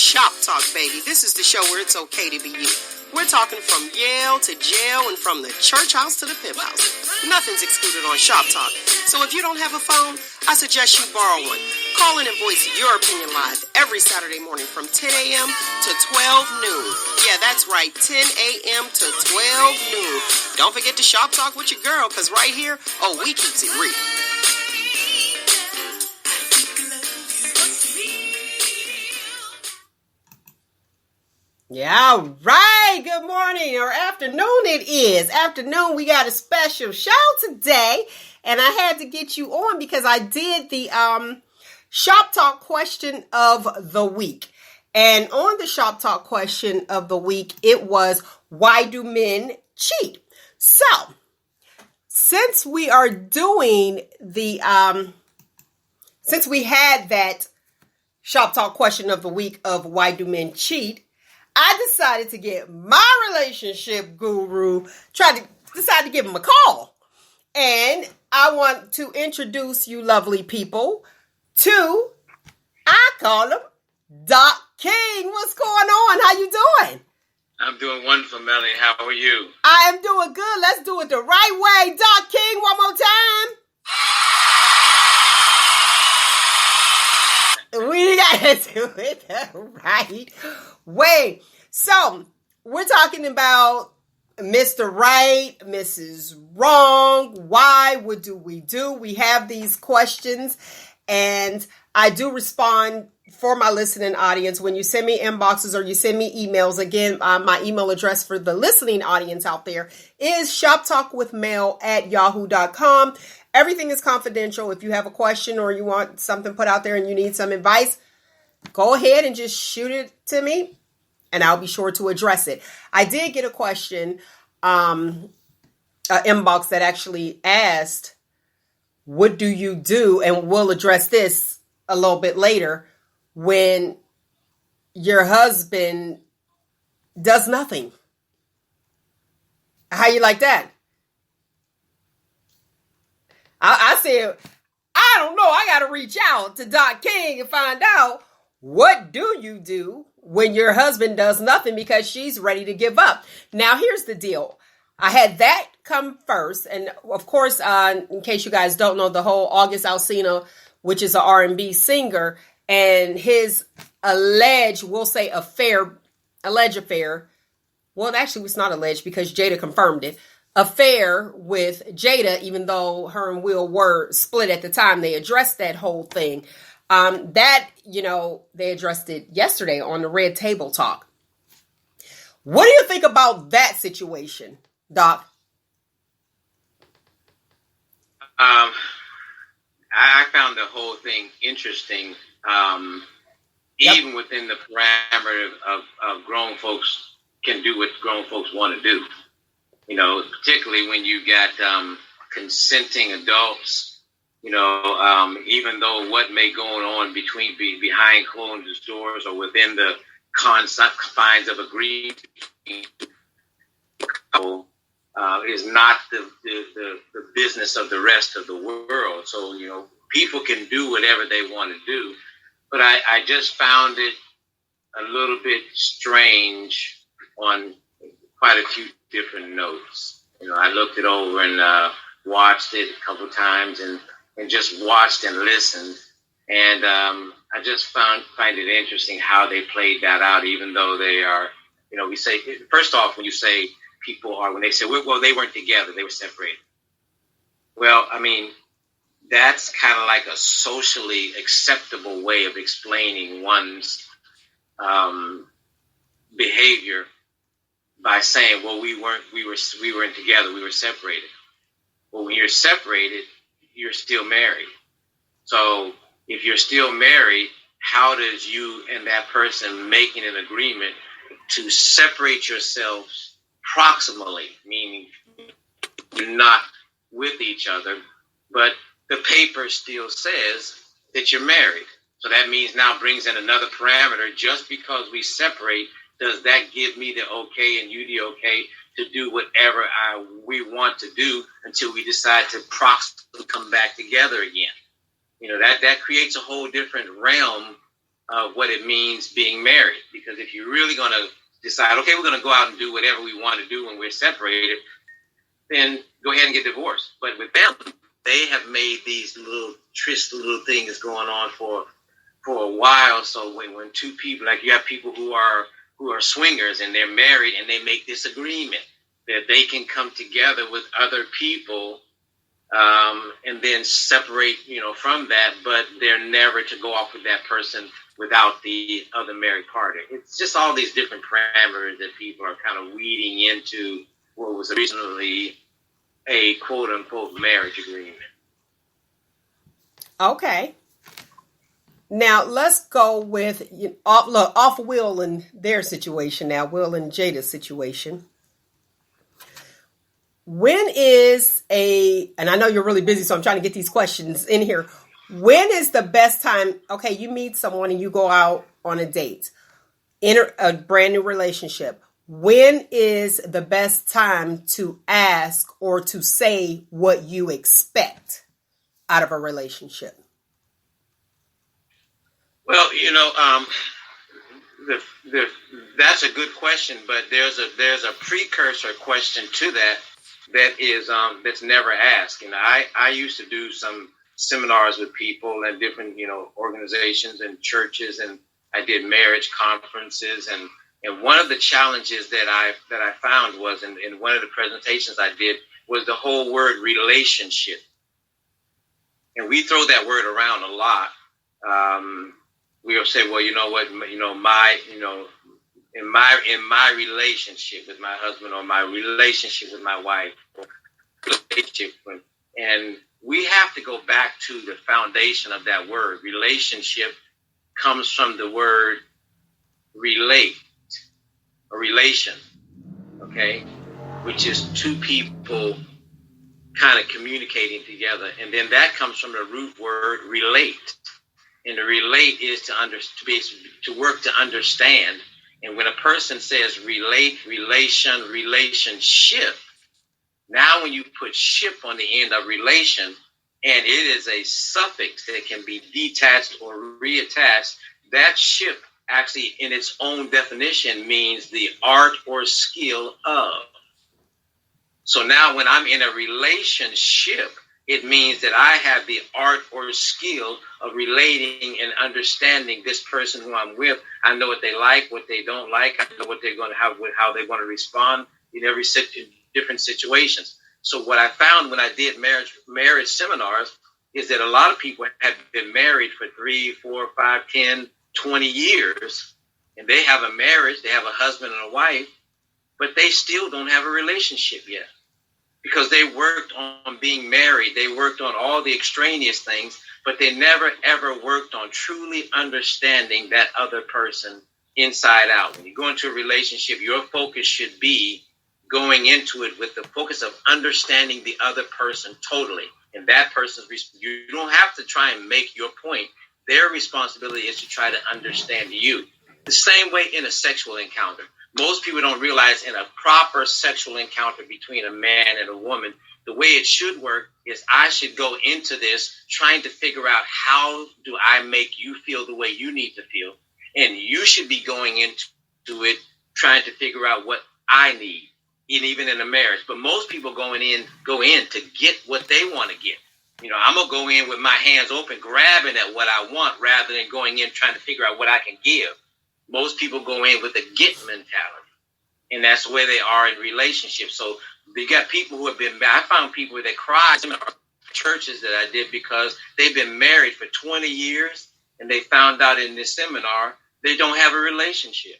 Shop Talk, baby. This is the show where it's okay to be you. We're talking from Yale to jail and from the church house to the pimp house. Nothing's excluded on Shop Talk. So if you don't have a phone, I suggest you borrow one. Call in and voice your opinion live every Saturday morning from 10 a.m. to 12 noon. Yeah, that's right, 10 a.m. to 12 noon. Don't forget to Shop Talk with your girl, because right here, we keeps it real. Yeah, all right. Good morning or afternoon it is. Afternoon, we got a special show today. And I had to get you on because I did the Shop Talk question of the week. And on the Shop Talk question of the week, it was, why do men cheat? So, since we are doing the, since we had that Shop Talk question of the week of why do men cheat, I decided to get my relationship guru, decide to give him a call. And I want to introduce you lovely people to, I call him Doc King. What's going on? How you doing? I'm doing wonderful, Melanie. How are you? I am doing good. Let's do it the right way. Doc King, one more time. We gotta do it the right way. So, we're talking about Mr. Right, Mrs. Wrong. Why? What do? We have these questions, and I do respond for my listening audience. When you send me inboxes or you send me emails, again, my email address for the listening audience out there is shoptalkwithmel@yahoo.com. Everything is confidential. If you have a question or you want something put out there and you need some advice, go ahead and just shoot it to me, and I'll be sure to address it. I did get a question, inbox that actually asked, what do you do? And we'll address this a little bit later, when your husband does nothing. How you like that? I said, I don't know. I got to reach out to Doc King and find out, what do you do when your husband does nothing because she's ready to give up? Now, here's the deal. I had that come first. And of course, in case you guys don't know, the whole August Alsina, which is an R&B singer, and his alleged affair. Well, actually, it's not alleged because Jada confirmed it. Affair with Jada, even though her and Will were split at the time, they addressed that whole thing. They addressed it yesterday on the Red Table Talk. What do you think about that situation, Doc? I found the whole thing interesting, even within the parameter of grown folks can do what grown folks want to do. Particularly when you got consenting adults, even though what may go on behind closed doors or within the confines of agreement is not the business of the rest of the world. So, people can do whatever they want to do. But I just found it a little bit strange on quite a few different notes. I looked it over and watched it a couple times and just watched and listened. And I just find it interesting how they played that out, even though they are, we say, first off, when you say when they say, well, they weren't together, they were separated. Well, that's kind of like a socially acceptable way of explaining one's behavior by saying, well, we weren't together, we were separated. Well, when you're separated, you're still married. So if you're still married, how does you and that person making an agreement to separate yourselves proximally, meaning you're not with each other, but the paper still says that you're married. So that means now brings in another parameter. Just because we separate, does that give me the okay and you the okay to do whatever we want to do until we decide to proximally come back together again? That creates a whole different realm of what it means being married. Because if you're really going to decide, okay, we're going to go out and do whatever we want to do when we're separated, then go ahead and get divorced. But with them, they have made these little things going on for a while. So when two people, like you have people who are swingers and they're married and they make this agreement that they can come together with other people and then separate, from that, but they're never to go off with that person without the other married party. It's just all these different parameters that people are kind of weeding into what was originally a quote unquote marriage agreement. Okay. Now let's go with off Will and their situation now, Will and Jada's situation. When is and I know you're really busy, so I'm trying to get these questions in here. When is the best time? Okay, you meet someone and you go out on a date, enter a brand new relationship. When is the best time to ask or to say what you expect out of a relationship? Well, that's a good question, but there's a precursor question to that is that's never asked. I used to do some seminars with people and different organizations and churches, and I did marriage conferences, and one of the challenges that I found was in one of the presentations I did was the whole word relationship, and we throw that word around a lot. We'll say, well, in my relationship with my husband, or my relationship with my wife, and we have to go back to the foundation of that word. Relationship comes from the word relate, or relation, okay, which is two people kind of communicating together, and then that comes from the root word relate. And to relate is to work to understand. And when a person says relate, relation, relationship, now when you put ship on the end of relation, and it is a suffix that can be detached or reattached, that ship actually in its own definition means the art or skill of. So now when I'm in a relationship, it means that I have the art or skill of relating and understanding this person who I'm with. I know what they like, what they don't like. I know what they're going to have, how they're going to respond in different situations. So what I found when I did marriage seminars is that a lot of people have been married for 3, 4, 5, 10, 20 years, and they have a marriage, they have a husband and a wife, but they still don't have a relationship yet. Because they worked on being married, they worked on all the extraneous things, but they never, ever worked on truly understanding that other person inside out. When you go into a relationship, your focus should be going into it with the focus of understanding the other person totally. And that person's, you don't have to try and make your point. Their responsibility is to try to understand you. The same way in a sexual encounter. Most people don't realize in a proper sexual encounter between a man and a woman, the way it should work is I should go into this trying to figure out how do I make you feel the way you need to feel. And you should be going into it trying to figure out what I need, and even in a marriage. But most people go in to get what they want to get. I'm going to go in with my hands open, grabbing at what I want rather than going in trying to figure out what I can give. Most people go in with a get mentality, and that's where they are in relationships. So you got people who have been, I found people that cried in churches that I did because they've been married for 20 years, and they found out in this seminar they don't have a relationship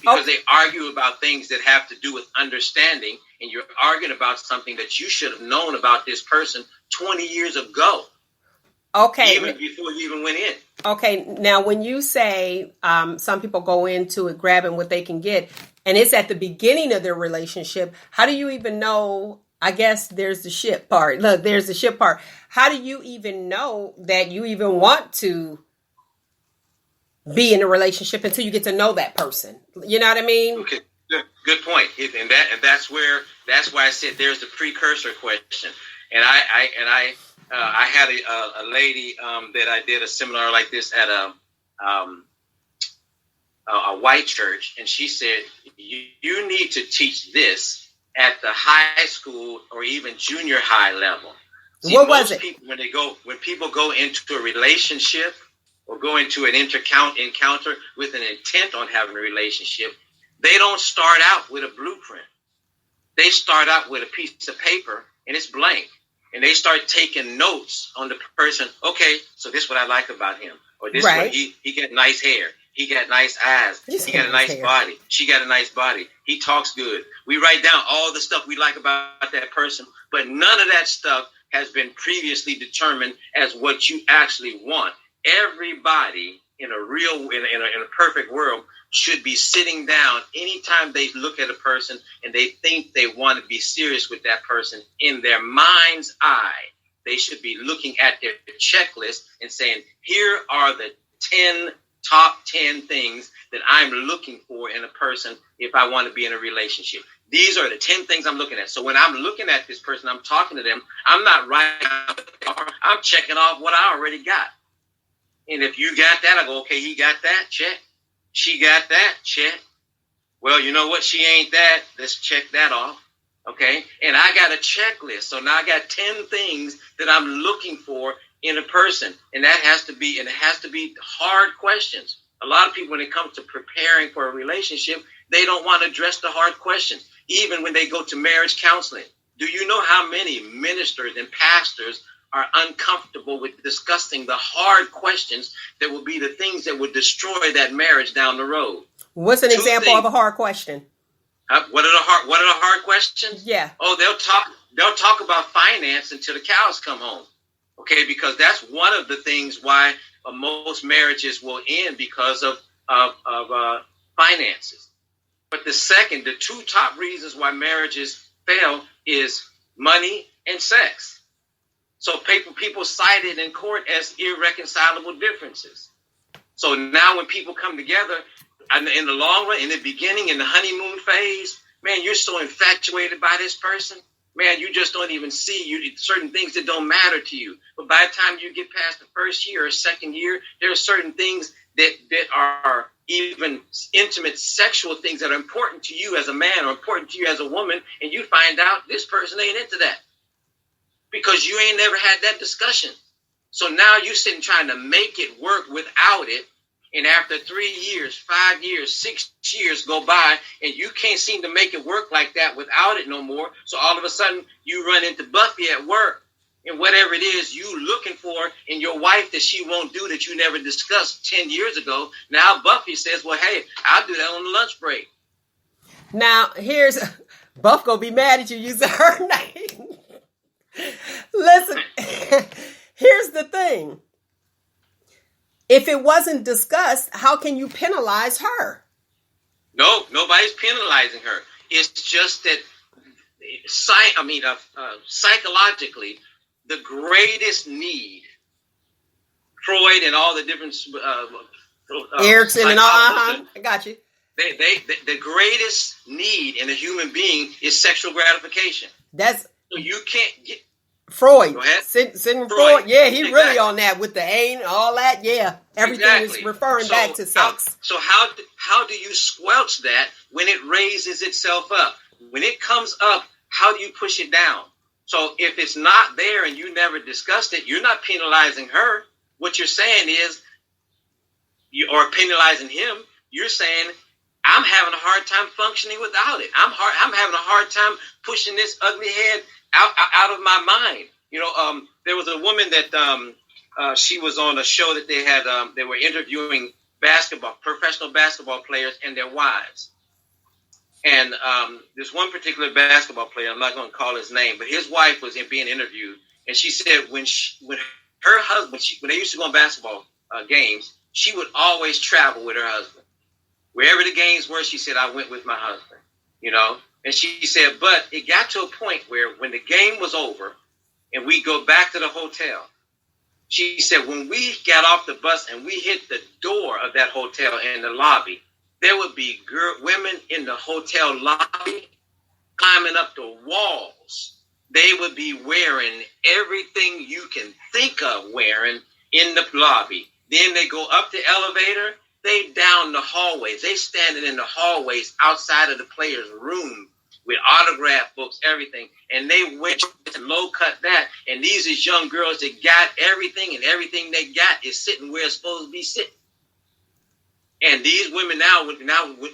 because they argue about things that have to do with understanding, and you're arguing about something that you should have known about this person 20 years ago. Okay. Even before you even went in. Okay. Now, when you say some people go into it grabbing what they can get, and it's at the beginning of their relationship, how do you even know? I guess there's the ship part. Look, there's the ship part. How do you even know that you even want to be in a relationship until you get to know that person? You know what I mean? Okay. Good point. And that's why I said there's the precursor question. And I had a lady that I did a seminar like this at a white church, and she said, you need to teach this at the high school or even junior high level. See, what was it? People, when people go into a relationship or go into an encounter with an intent on having a relationship, they don't start out with a blueprint. They start out with a piece of paper and it's blank. And they start taking notes on the person. Okay, so this is what I like about him. Or this one, he got nice hair. He got nice eyes. He got a nice body. She got a nice body. He talks good. We write down all the stuff we like about that person, but none of that stuff has been previously determined as what you actually want. Everybody in a perfect world should be sitting down anytime they look at a person and they think they want to be serious with that person. In their mind's eye, they should be looking at their checklist and saying, here are the top 10 things that I'm looking for in a person if I want to be in a relationship. These are the 10 things I'm looking at. So when I'm looking at this person, I'm talking to them, I'm not writing, I'm checking off what I already got. And if you got that, I go, okay, he got that, check. She got that, check. Well, you know what? She ain't that. Let's check that off. Okay. And I got a checklist. So now I got 10 things that I'm looking for in a person. And it has to be hard questions. A lot of people, when it comes to preparing for a relationship, they don't want to address the hard questions. Even when they go to marriage counseling. Do you know how many ministers and pastors are uncomfortable with discussing the hard questions that will be the things that would destroy that marriage down the road? What's an example of a hard question? What are the hard questions? Yeah. Oh, they'll talk about finance until the cows come home. Okay, because that's one of the things why most marriages will end because of finances. But the two top reasons why marriages fail is money and sex. So people cite it in court as irreconcilable differences. So now when people come together, in the long run, in the beginning, in the honeymoon phase, man, you're so infatuated by this person. Man, you just don't even see certain things that don't matter to you. But by the time you get past the first year or second year, there are certain things that are even intimate sexual things that are important to you as a man or important to you as a woman, and you find out this person ain't into that because you ain't never had that discussion. So now you're sitting trying to make it work without it, and after 3 years, 5 years, 6 years go by, and you can't seem to make it work like that without it no more. So all of a sudden, you run into Buffy at work, and whatever it is you looking for in your wife that she won't do that you never discussed 10 years ago, now Buffy says, well, hey, I'll do that on the lunch break. Now, Buff gonna be mad at you using her name. Listen, here's the thing. If it wasn't discussed, how can you penalize her? No, nobody's penalizing her. It's just that psychologically, the greatest need, Freud and all the different Erickson and all, I got you. The greatest need in a human being is sexual gratification. So you can't get Freud. Go ahead. Sigmund Freud. Yeah, he really on that with the ain, all that. Yeah, everything is referring back to sex. So how do you squelch that when it raises itself up? When it comes up, how do you push it down? So if it's not there and you never discussed it, you're not penalizing her. What you're saying is, or penalizing him, you're saying, I'm having a hard time functioning without it. I'm having a hard time pushing this ugly head out of my mind. There was a woman that she was on a show that they had. They were interviewing professional basketball players and their wives. And there's one particular basketball player, I'm not going to call his name, but his wife was being interviewed, and she said when her husband, when they used to go on basketball games, she would always travel with her husband. Wherever the games were, she said, I went with my husband, And she said, but it got to a point where when the game was over and we go back to the hotel, she said, when we got off the bus and we hit the door of that hotel in the lobby, there would be women in the hotel lobby climbing up the walls. They would be wearing everything you can think of wearing in the lobby. Then they go up the elevator. They down the hallways. They standing in the hallways outside of the players' room with autograph books, everything. And they went to low cut that. And these is young girls that got everything, and everything they got is sitting where it's supposed to be sitting. And these women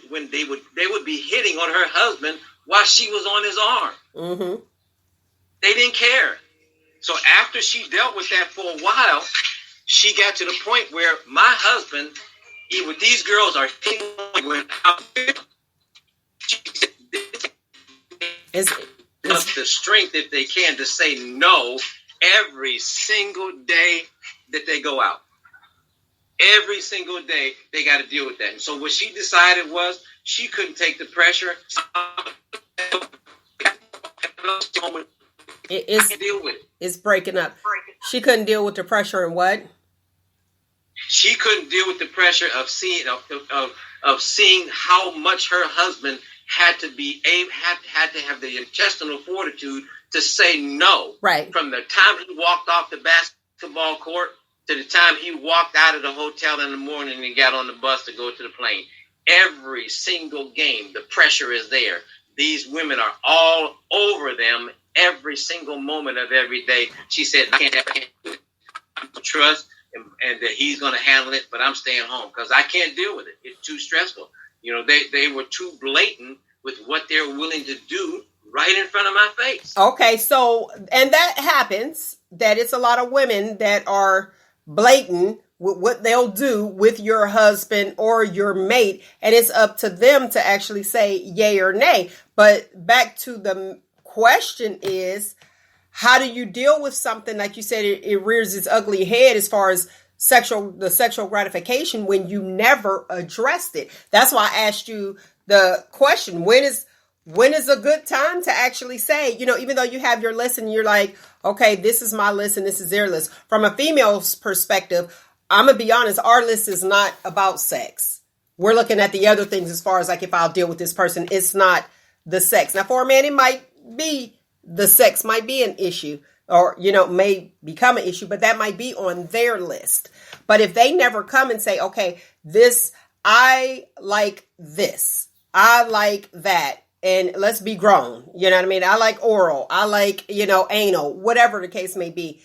when they would be hitting on her husband while she was on his arm. Mm-hmm. They didn't care. So after she dealt with that for a while, she got to the point where my husband, these girls are hitting without the strength if they can to say no every single day that they go out. Every single day they got to deal with that. And so what she decided was she couldn't take the pressure. It's breaking up. She couldn't deal with the pressure and what? She couldn't deal with the pressure of seeing how much her husband had to have the intestinal fortitude to say no. Right. From the time he walked off the basketball court to the time he walked out of the hotel in the morning and got on the bus to go to the plane. Every single game, the pressure is there. These women are all over them every single moment of every day. She said, I can't trust and that he's going to handle it, but I'm staying home because I can't deal with it. It's too stressful. You know, they were too blatant with what they're willing to do right in front of my face. Okay, so, and that happens, that it's a lot of women that are blatant with what they'll do with your husband or your mate, and it's up to them to actually say yay or nay. But back to the question is, how do you deal with something, like you said, it rears its ugly head as far as the sexual gratification when you never addressed it? That's why I asked you the question, when is a good time to actually say, you know, even though you have your list and you're like, okay, this is my list and this is their list. From a female's perspective, I'm going to be honest, our list is not about sex. We're looking at the other things as far as like if I'll deal with this person, it's not the sex. Now, for a man, it might be the sex might be an issue or, you know, may become an issue, but that might be on their list. But if they never come and say, okay, I like this, I like that, and let's be grown, you know what I mean? I like oral, I like, you know, anal, whatever the case may be.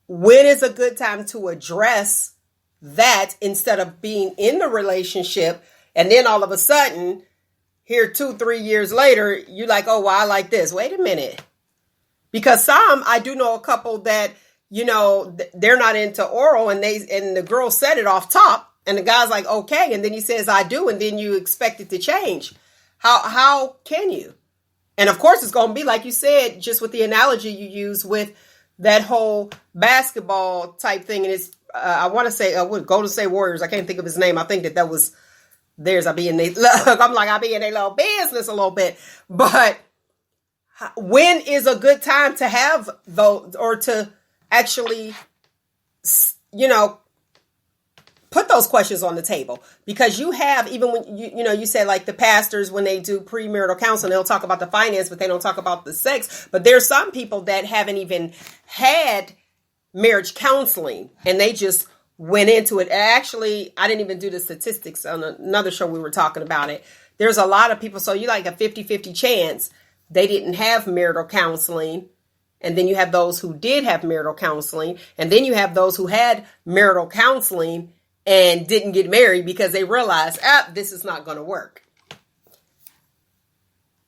When is a good time to address that instead of being in the relationship and then all of a sudden, here 2-3 years later, you're like, oh, well, I like this. Wait a minute. Because I do know a couple that, you know, they're not into oral and the girl said it off top and the guy's like, okay. And then he says, I do. And then you expect it to change. How can you? And of course, it's going to be like you said, just with the analogy you use with that whole basketball type thing. And it's, I want to say, Golden State Warriors. I can't think of his name. I think that was theirs. I be in their little business a little bit. But when is a good time to have those, or to actually, you know, put those questions on the table? Because you have, even when you said like the pastors, when they do premarital counseling, they'll talk about the finance, but they don't talk about the sex. But there's some people that haven't even had marriage counseling and they just went into it. Actually, I didn't even do the statistics on another show. We were talking about it. There's a lot of people. So you like a 50-50 chance they didn't have marital counseling. And then you have those who did have marital counseling. And then you have those who had marital counseling and didn't get married because they realized, this is not going to work.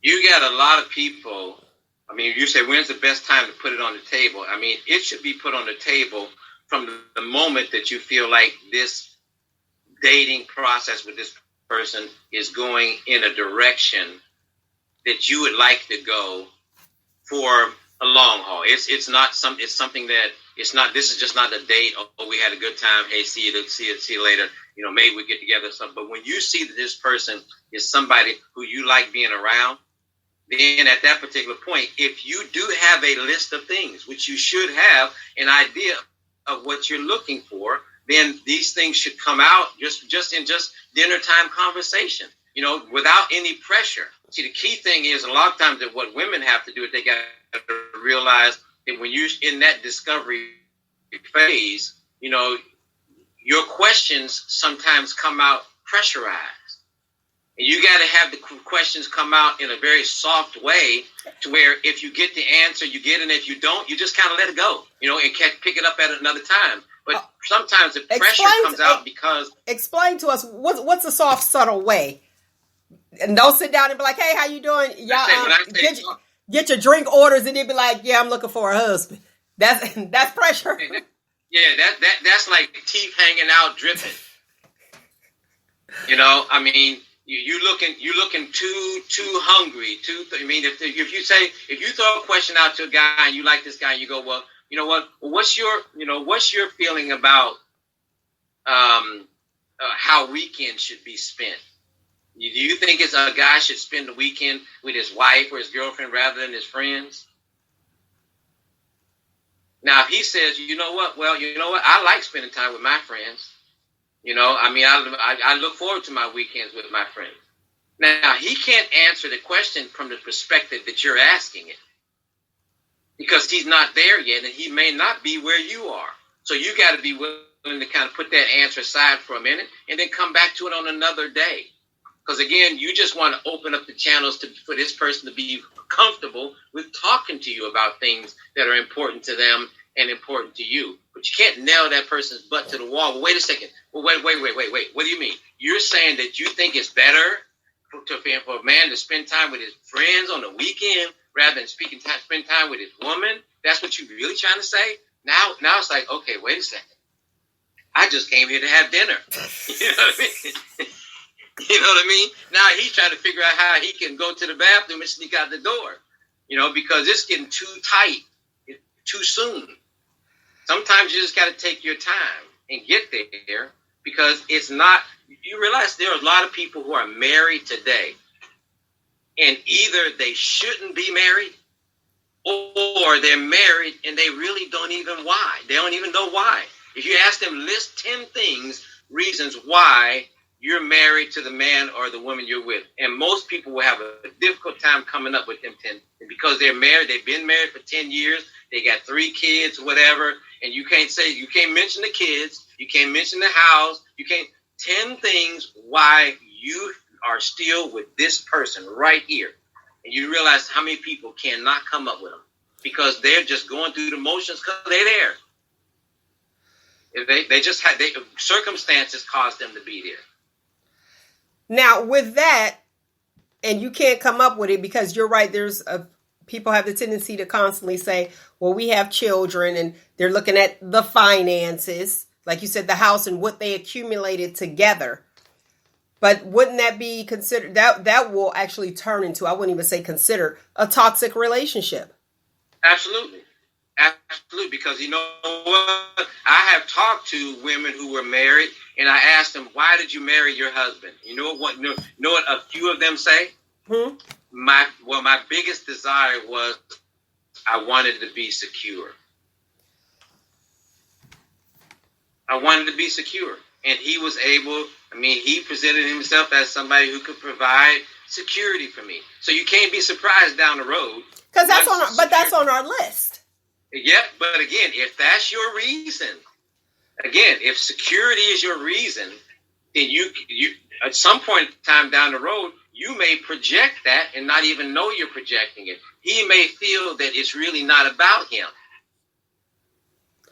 You got a lot of people. I mean, you say, when's the best time to put it on the table? I mean, it should be put on the table from the moment that you feel like this dating process with this person is going in a direction that you would like to go for a long haul. It's something that it's not. This is just not a date. Oh, we had a good time. Hey, see you later. You know, maybe we get together. But when you see that this person is somebody who you like being around, then at that particular point, if you do have a list of things, which you should have an idea of what you're looking for, then these things should come out just in dinner time conversation, you know, without any pressure. See, the key thing is a lot of times that what women have to do is they got to realize that when you're in that discovery phase, you know, your questions sometimes come out pressurized. And you got to have the questions come out in a very soft way to where if you get the answer, you get it. And if you don't, you just kind of let it go, and pick it up at another time. But sometimes the pressure comes out because... Explain to us, what's a soft, subtle way? And don't sit down and be like, hey, how you doing? Y'all, get your drink orders and then be like, yeah, I'm looking for a husband. That's pressure. Yeah, that's like teeth hanging out, dripping. You looking too hungry, if you throw a question out to a guy and you like this guy and you go, well, you know what? Well, what's your feeling about how weekends should be spent? Do you think a guy should spend the weekend with his wife or his girlfriend rather than his friends? Now, if he says, you know what? Well, I like spending time with my friends. I look forward to my weekends with my friends. Now, he can't answer the question from the perspective that you're asking it because he's not there yet and he may not be where you are. So you got to be willing to kind of put that answer aside for a minute and then come back to it on another day. Because, again, you just want to open up the channels for this person to be comfortable with talking to you about things that are important to them and important to you. But you can't nail that person's butt to the wall. Well, wait a second. Well, wait. What do you mean? You're saying that you think it's better for a man to spend time with his friends on the weekend rather than spend time with his woman? That's what you're really trying to say? Now it's like, okay, wait a second. I just came here to have dinner. You know what I mean? You know what I mean? Now he's trying to figure out how he can go to the bathroom and sneak out the door, because it's getting too tight too soon. Sometimes you just got to take your time and get there because it's not, you realize there are a lot of people who are married today and either they shouldn't be married or they're married and they really don't even why. They don't even know why. If you ask them, list 10 reasons why you're married to the man or the woman you're with. And most people will have a difficult time coming up with them 10. And because they're married, they've been married for 10 years, they got 3 kids, whatever. And you can't mention the kids, you can't mention the house, 10 things why you are still with this person right here. And you realize how many people cannot come up with them because they're just going through the motions because they're there. They just had circumstances caused them to be there. Now, with that, and you can't come up with it because you're right, people have the tendency to constantly say, well, we have children and they're looking at the finances, like you said, the house and what they accumulated together. But wouldn't that be considered, that will actually turn into, I wouldn't even say consider, a toxic relationship? Absolutely. Absolutely. Because you know what? I have talked to women who were married and I asked them, why did you marry your husband? You know what a few of them say? My biggest desire was I wanted to be secure. I wanted to be secure. And he was able, he presented himself as somebody who could provide security for me. So you can't be surprised down the road. Because that's on our list. Yeah, but again, if that's your reason, if security is your reason, then you at some point in time down the road, you may project that and not even know you're projecting it. He may feel that it's really not about him.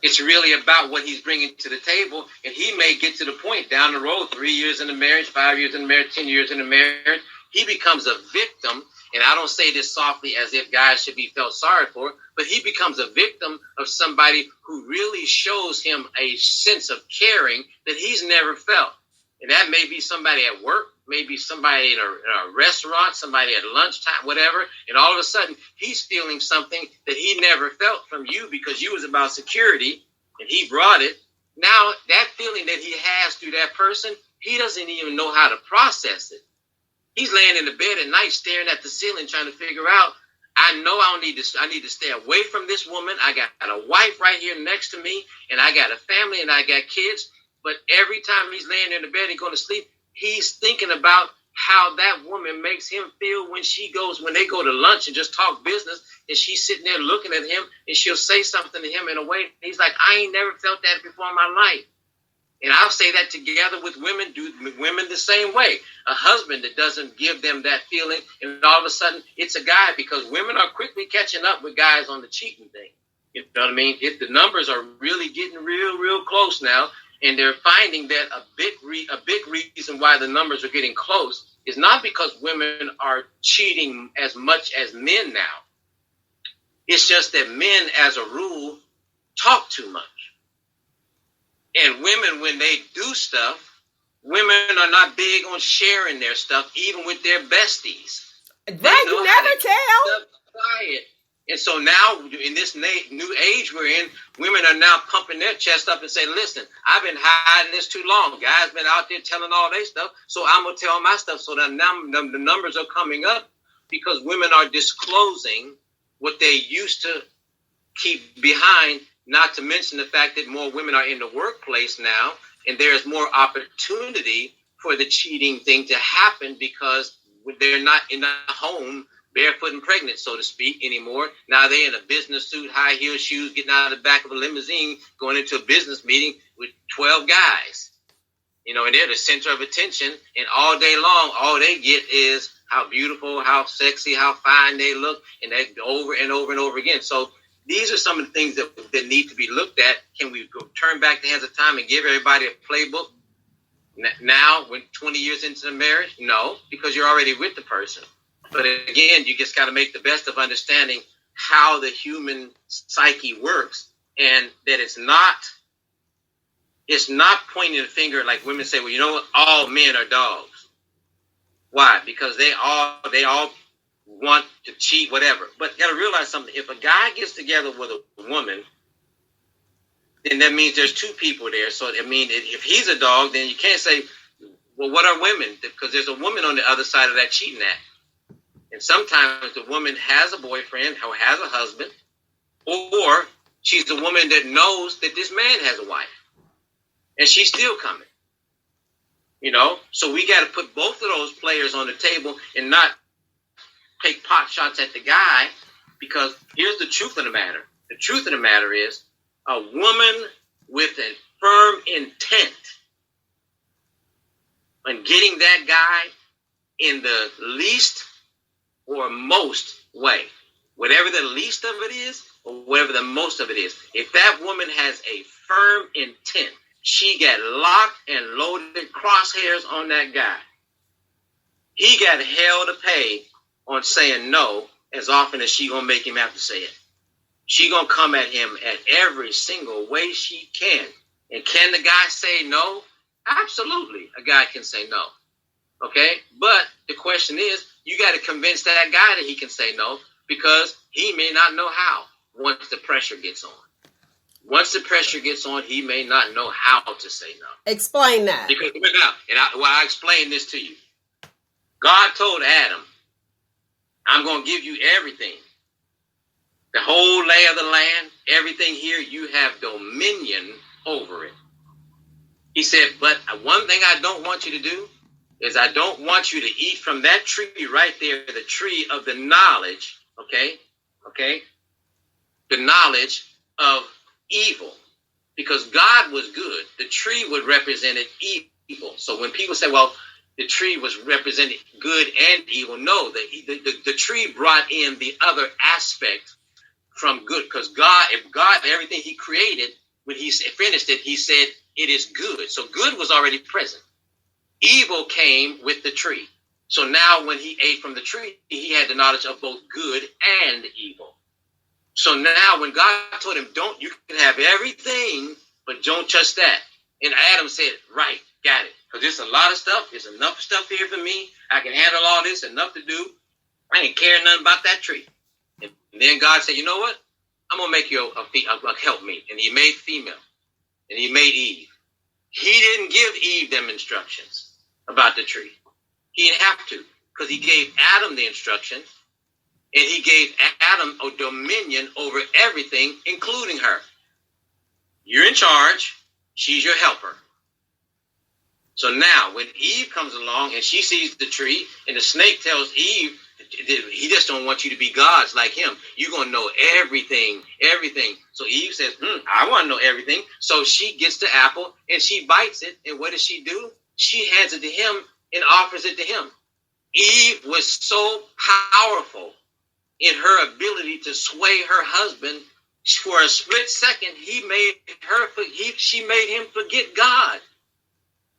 It's really about what he's bringing to the table. And he may get to the point down the road, 3 years in the marriage, 5 years in the marriage, 10 years in the marriage, he becomes a victim. And I don't say this softly as if guys should be felt sorry for, but he becomes a victim of somebody who really shows him a sense of caring that he's never felt. And that may be somebody at work, maybe somebody in a restaurant, somebody at lunchtime, whatever. And all of a sudden, he's feeling something that he never felt from you because you was about security and he brought it. Now, that feeling that he has through that person, he doesn't even know how to process it. He's laying in the bed at night staring at the ceiling trying to figure out, I know I need to stay away from this woman. I got a wife right here next to me, and I got a family, and I got kids. But every time he's laying in the bed and going to sleep, he's thinking about how that woman makes him feel when they go to lunch and just talk business, and she's sitting there looking at him, and she'll say something to him in a way. He's like, I ain't never felt that before in my life. And I'll say that together with women, do women the same way. A husband that doesn't give them that feeling, and all of a sudden it's a guy, because women are quickly catching up with guys on the cheating thing. You know what I mean? If the numbers are really getting real close now, and they're finding that a big reason why the numbers are getting close is not because women are cheating as much as men now. It's just that men, as a rule, talk too much. And women, when they do stuff, women are not big on sharing their stuff, even with their besties. That you never tell. Quiet. And so now, in this new age we're in, women are now pumping their chest up and saying, listen, I've been hiding this too long. Guys been out there telling all their stuff, so I'm going to tell my stuff. So that now the numbers are coming up because women are disclosing what they used to keep behind. Not to mention the fact that more women are in the workplace now, and there's more opportunity for the cheating thing to happen because they're not in the home barefoot and pregnant, so to speak, anymore. Now they're in a business suit, high heel shoes, getting out of the back of a limousine, going into a business meeting with 12 guys. You know, and they're the center of attention, and all day long, all they get is how beautiful, how sexy, how fine they look, and they over and over and over again. So these are some of the things that need to be looked at. Can we turn back the hands of time and give everybody a playbook now, when 20 years into the marriage? No, because you're already with the person. But again, you just got to make the best of understanding how the human psyche works, and that it's not pointing the finger like women say, well, you know what, all men are dogs. Why? Because they all want to cheat, whatever. But you got to realize something. If a guy gets together with a woman, then that means there's two people there. So, I mean, if he's a dog, then you can't say, well, what are women? Because there's a woman on the other side of that cheating act. And sometimes the woman has a boyfriend or has a husband, or she's a woman that knows that this man has a wife, and she's still coming. You know, so we got to put both of those players on the table and not take pot shots at the guy, because here's the truth of the matter. The truth of the matter is a woman with a firm intent on getting that guy in the least or most way, whatever the least of it is or whatever the most of it is. If that woman has a firm intent, she got locked and loaded crosshairs on that guy. He got hell to pay on saying no as often as she gonna make him have to say it. She gonna come at him at every single way she can. And can the guy say no? Absolutely, a guy can say no. Okay, but the question is, you got to convince that guy that he can say no, because he may not know how once the pressure gets on. Once the pressure gets on, he may not know how to say no. Explain that. Because I explain this to you. God told Adam, I'm going to give you everything. The whole lay of the land, everything here, you have dominion over it. He said, but one thing I don't want you to do is I don't want you to eat from that tree right there, the tree of the knowledge, okay? The knowledge of evil. Because God was good. The tree would represent evil. So when people say, well, the tree was representing good and evil, no, the tree brought in the other aspect from good. Because God, everything he created, when he finished it, he said, it is good. So good was already present. Evil came with the tree. So now when he ate from the tree, he had the knowledge of both good and evil. So now when God told him, you can have everything, but don't touch that. And Adam said, right, got it. Because there's a lot of stuff. There's enough stuff here for me. I can handle all this, enough to do. I ain't caring nothing about that tree. And then God said, you know what? I'm going to make you a helpmate. And he made female. And he made Eve. He didn't give Eve them instructions about the tree. He didn't have to, because he gave Adam the instructions, and he gave Adam a dominion over everything, including her. You're in charge. She's your helper. So now when Eve comes along and she sees the tree, and the snake tells Eve he just don't want you to be gods like him. You're going to know everything. So Eve says, I want to know everything. So she gets the apple and she bites it. And what does she do? She hands it to him and offers it to him. Eve was so powerful in her ability to sway her husband. For a split second, she made him forget God.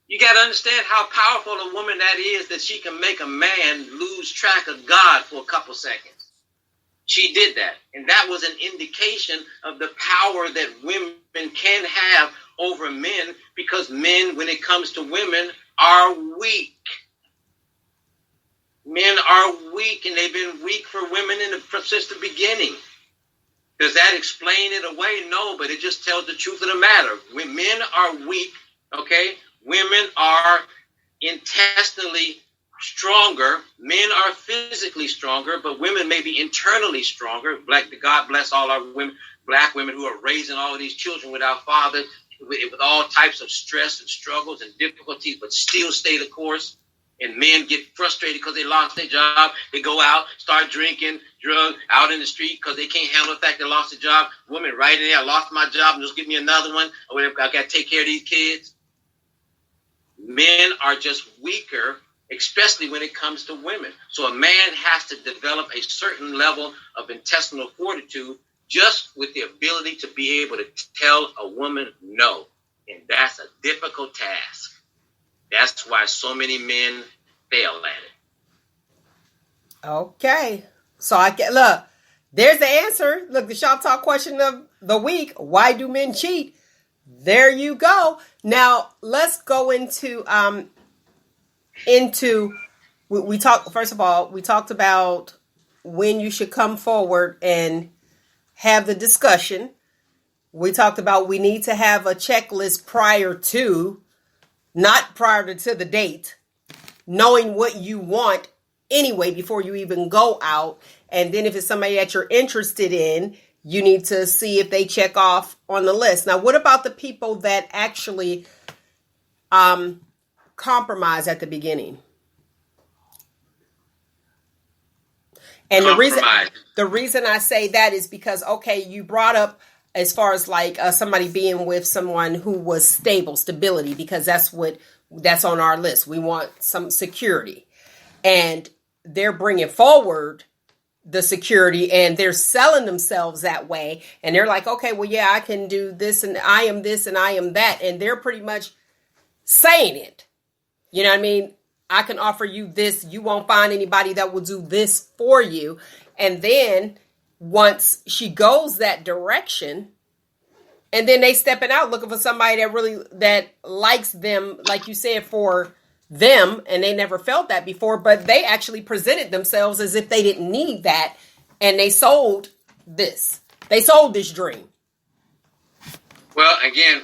You got to understand how powerful a woman that is, that she can make a man lose track of God for a couple seconds. She did that. And that was an indication of the power that women can have over men, because men, when it comes to women, are weak. Men are weak, and they've been weak for women since the beginning. Does that explain it away? No, but it just tells the truth of the matter. When men are weak, okay, women are intestinally stronger. Men are physically stronger, but women may be internally stronger. God bless all our women, black women who are raising all of these children without fathers, with all types of stress and struggles and difficulties, but still stay the course. And men get frustrated because they lost their job. They go out, start drinking, drugs out in the street because they can't handle the fact they lost their job. Women right in there, I lost my job, just give me another one. Or whatever, I got to take care of these kids. Men are just weaker, especially when it comes to women. So a man has to develop a certain level of intestinal fortitude just with the ability to be able to tell a woman no. And that's a difficult task. That's why so many men fail at it. Okay. So look, there's the answer. Look, the Shop Talk question of the week. Why do men cheat? There you go. Now let's go into we talked, first of all, we talked about when you should come forward and have the discussion. We talked about we need to have a checklist prior to, not prior to the date, knowing what you want anyway before you even go out. And then if it's somebody that you're interested in, you need to see if they check off on the list. Now, what about the people that actually compromise at the beginning? And the reason I say that is because, okay, you brought up as far as like somebody being with someone who was stability, because that's on our list. We want some security, and they're bringing forward the security and they're selling themselves that way. And they're like, okay, well, yeah, I can do this and I am this and I am that. And they're pretty much saying it. You know what I mean? I can offer you this. You won't find anybody that will do this for you. And then once she goes that direction, and then they stepping out looking for somebody that likes them, like you said, for them, and they never felt that before, but they actually presented themselves as if they didn't need that, and they sold this. They sold this dream. Well, again,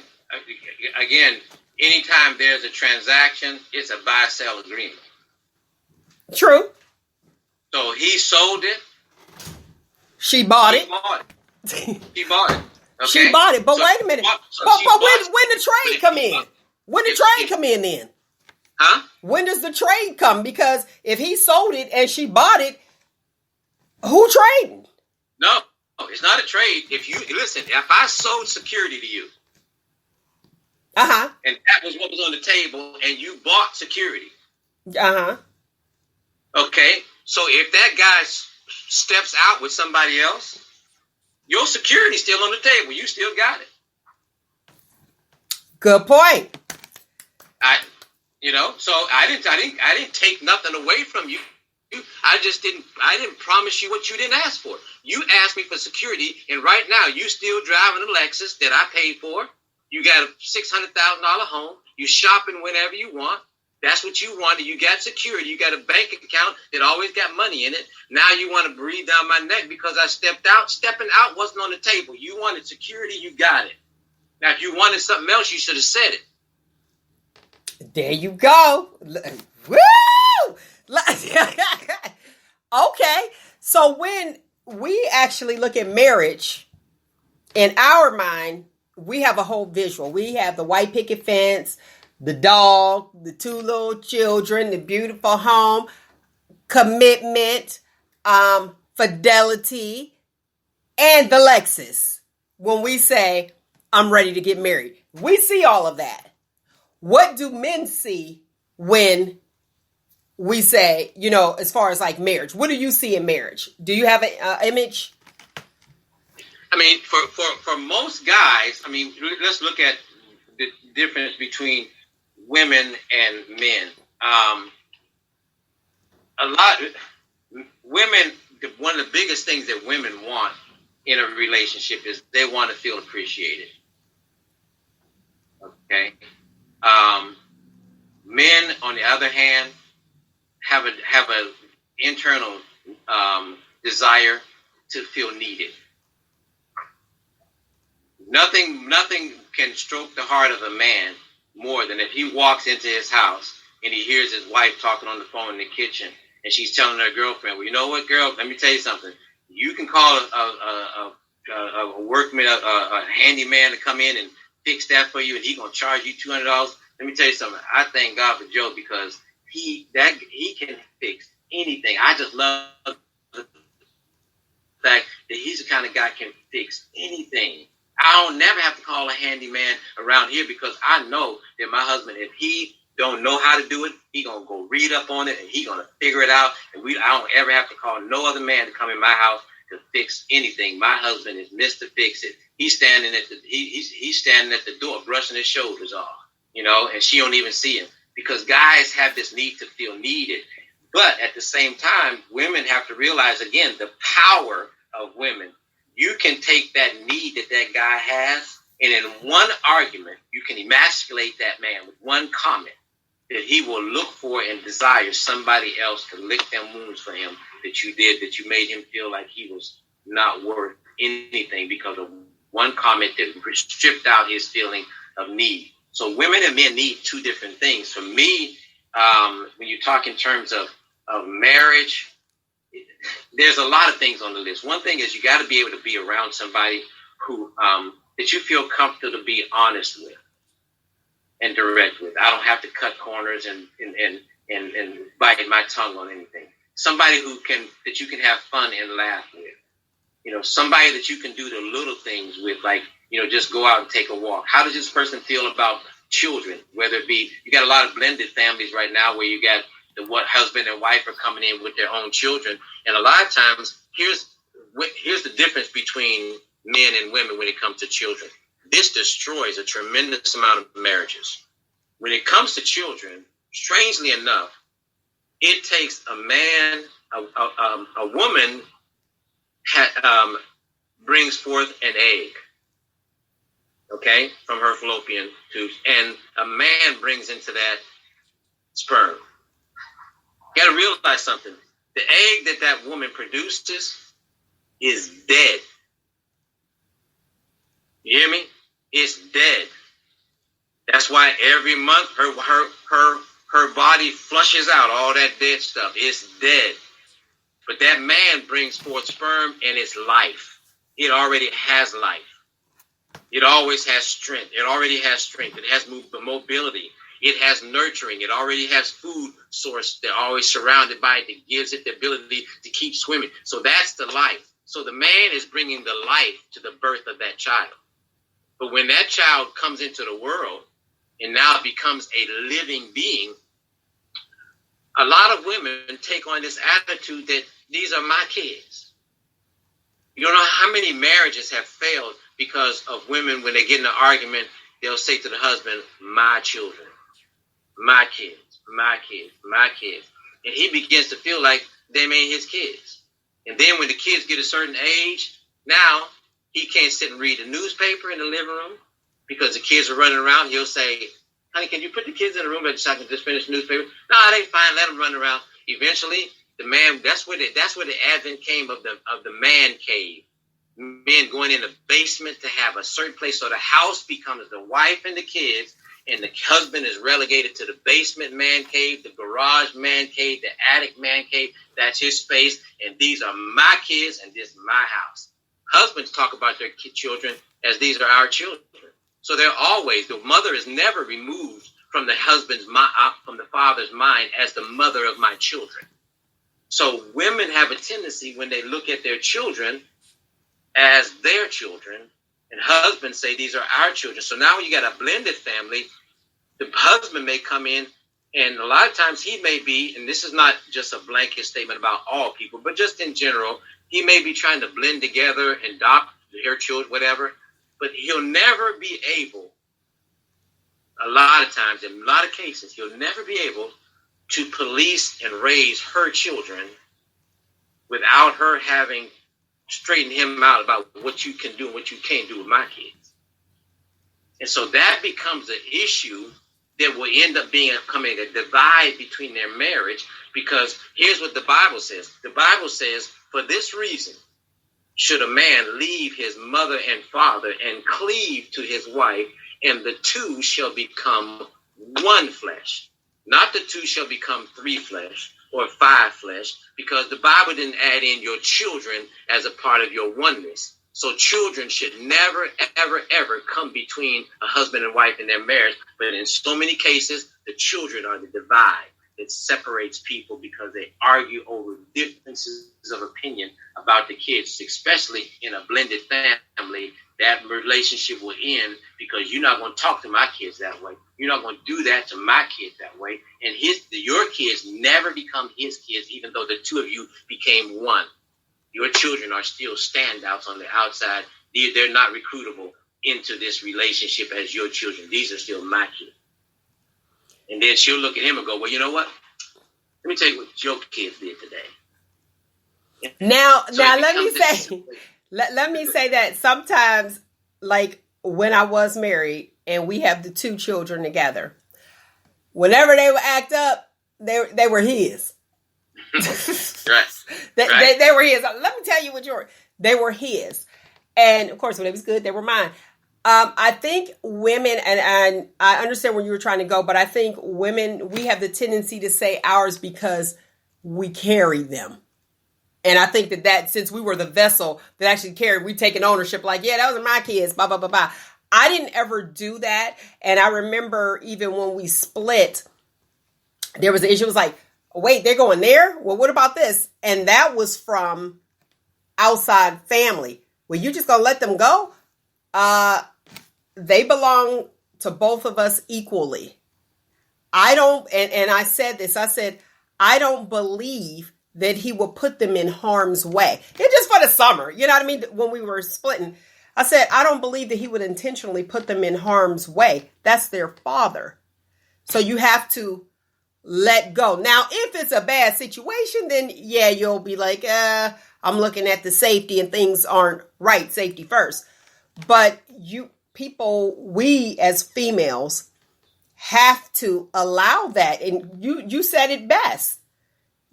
anytime there's a transaction, it's a buy-sell agreement. True. So he sold it. She bought it. She bought it. Okay? She bought it. But wait a minute. But when the trade come in? When the trade come in then? Huh? When does the trade come? Because if he sold it and she bought it, who trading? No, it's not a trade. If I sold security to you, and that was what was on the table, and you bought security, okay. So if that guy steps out with somebody else, your security's still on the table. You still got it. Good point. So I didn't take nothing away from you. I didn't promise you what you didn't ask for. You asked me for security, and right now you still driving a Lexus that I paid for. You got a $600,000 home. You shopping whenever you want. That's what you wanted. You got security. You got a bank account that always got money in it. Now you want to breathe down my neck because I stepped out. Stepping out wasn't on the table. You wanted security. You got it. Now, if you wanted something else, you should have said it. There you go. Woo! Okay. So when we actually look at marriage, in our mind, we have a whole visual. We have the white picket fence, the dog, the two little children, the beautiful home, commitment, fidelity, and the Lexus when we say, I'm ready to get married. We see all of that. What do men see when we say, as far as like marriage? What do you see in marriage? Do you have an image? I mean, for most guys, let's look at the difference between women and men. One of the biggest things that women want in a relationship is they want to feel appreciated. Okay. Men, on the other hand, have a internal desire to feel needed. Nothing can stroke the heart of a man more than if he walks into his house and he hears his wife talking on the phone in the kitchen, and she's telling her girlfriend, well, you know what, girl, let me tell you something. You can call a workman, a handyman to come in and fix that for you, and he's going to charge you $200. Let me tell you something. I thank God for Joe because he can fix anything. I just love the fact that he's the kind of guy that can fix anything. I don't never have to call a handyman around here because I know that my husband, if he don't know how to do it, he gonna go read up on it and he gonna figure it out. And I don't ever have to call no other man to come in my house to fix anything. My husband is Mr. Fix It. He's standing at the door, brushing his shoulders off, and she don't even see him because guys have this need to feel needed. But at the same time, women have to realize again the power of women. You can take that need that guy has, and in one argument, you can emasculate that man with one comment that he will look for and desire somebody else to lick them wounds for him that you made him feel like he was not worth anything because of one comment that stripped out his feeling of need. So women and men need two different things. For me, when you talk in terms of marriage, there's a lot of things on the list. One thing is you got to be able to be around somebody who that you feel comfortable to be honest with and direct with. I don't have to cut corners and bite my tongue on anything. Somebody that you can have fun and laugh with. Somebody that you can do the little things with, like, just go out and take a walk. How does this person feel about children? Whether it be, you got a lot of blended families right now where you got what husband and wife are coming in with their own children. And a lot of times, here's the difference between men and women when it comes to children. This destroys a tremendous amount of marriages. When it comes to children, strangely enough, it takes a man, a woman brings forth an egg, okay, from her fallopian tubes, and a man brings into that sperm. You got to realize something. The egg that woman produces is dead. You hear me? It's dead. That's why every month her body flushes out all that dead stuff. It's dead. But that man brings forth sperm and it's life. It already has life. It always has strength. It already has strength. It has mobility. It has nurturing. It already has food source that always surrounded by it that gives it the ability to keep swimming. So that's the life. So the man is bringing the life to the birth of that child. But when that child comes into the world and now becomes a living being, a lot of women take on this attitude that these are my kids. You don't know how many marriages have failed because of women, when they get in an argument, they'll say to the husband, my children, my kids, my kids, my kids. And he begins to feel like they made his kids. And then when the kids get a certain age, now he can't sit and read the newspaper in the living room because the kids are running around. He'll say, honey, can you put the kids in the room so I can just finish the newspaper? No, it ain't fine. Let them run around. Eventually, the man, that's where the advent came of the man cave. Men going in the basement to have a certain place. So the house becomes the wife and the kids, and the husband is relegated to the basement man cave, the garage man cave, the attic man cave. That's his space. And these are my kids, and this is my house. Husbands talk about their children as these are our children. So they're always, the mother is never removed from the husband's mind, from the father's mind as the mother of my children. So women have a tendency when they look at their children as their children, and husbands say these are our children. So now when you got a blended family, the husband may come in, and a lot of times he may be, and this is not just a blanket statement about all people, but just in general, he may be trying to blend together and adopt their children, whatever, but he'll never be able, a lot of times, in a lot of cases, he'll never be able to police and raise her children without her having straightened him out about what you can do and what you can't do with my kids. And so that becomes an issue that will end up becoming a divide between their marriage, because here's what the Bible says. The Bible says, for this reason, should a man leave his mother and father and cleave to his wife, and the two shall become one flesh. Not the two shall become three flesh or five flesh, because the Bible didn't add in your children as a part of your oneness. So children should never, ever, ever come between a husband and wife in their marriage. But in so many cases, the children are the divide that separates people, because they argue over differences of opinion about the kids, especially in a blended family. That relationship will end because you're not going to talk to my kids that way. You're not going to do that to my kids that way. And your kids never become his kids, even though the two of you became one. Your children are still standouts on the outside. They're not recruitable into this relationship as your children. These are still my kids. And then she'll look at him and go, well, you know what? Let me tell you what your kids did today. Now let me say that sometimes, like when I was married and we have the two children together, whenever they would act up, they were his. Right. They were his. Let me tell you they were his. And of course, when it was good, they were mine. I think women, and I understand where you were trying to go, but I think women, we have the tendency to say ours because we carry them. And I think that since we were the vessel that actually carried, we taking ownership, like, yeah, those are my kids, blah, blah, blah, blah. I didn't ever do that. And I remember even when we split, there was an issue. It was like, wait, they're going there? Well, what about this? And that was from outside family. Well, you just gonna let them go? They belong to both of us equally. I don't, and I said this, I said, I don't believe that he will put them in harm's way. It's just for the summer. You know what I mean? When we were splitting, I said, I don't believe that he would intentionally put them in harm's way. That's their father. So you have to let go. Now, if it's a bad situation, then yeah, you'll be like, I'm looking at the safety and things aren't right. Safety first. But we as females have to allow that. And you said it best.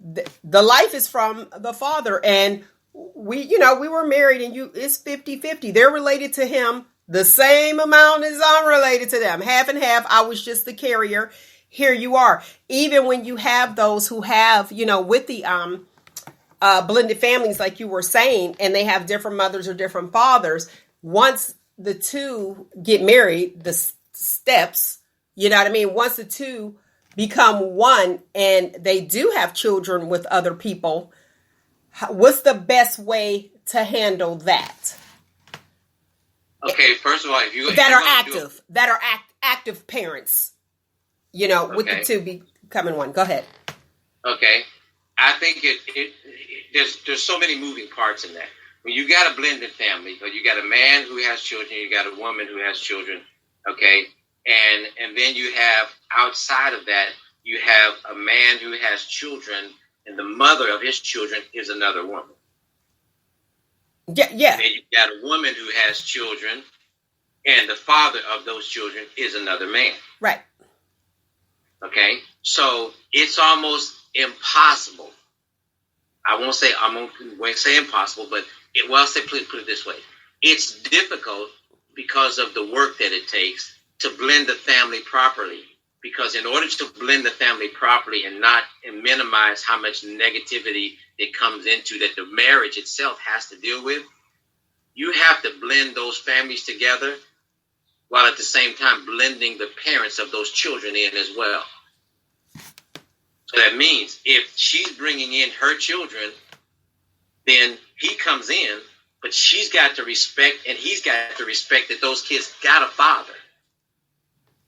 The life is from the father, and we were married, and it's 50-50. They're related to him the same amount as I'm related to them. Half and half. I was just the carrier. Here you are. Even when you have those who have, with the blended families, like you were saying, and they have different mothers or different fathers, once the two get married, the steps, you know what I mean? Once the two become one and they do have children with other people, what's the best way to handle that? Okay, first of all, if you that are active parents, with the two becoming one. Go ahead. Okay, I think there's so many moving parts in that. When you got a blended family, or you got a man who has children, you got a woman who has children, okay, and then you have outside of that, you have a man who has children, and the mother of his children is another woman. Yeah. And then you got a woman who has children, and the father of those children is another man. Right. Okay, so it's almost impossible. I won't say impossible, but put it this way: it's difficult because of the work that it takes to blend the family properly. Because in order to blend the family properly and minimize how much negativity it comes into that the marriage itself has to deal with, you have to blend those families together while at the same time blending the parents of those children in as well. So that means if she's bringing in her children, then he comes in, but she's got to respect, and he's got to respect that those kids got a father.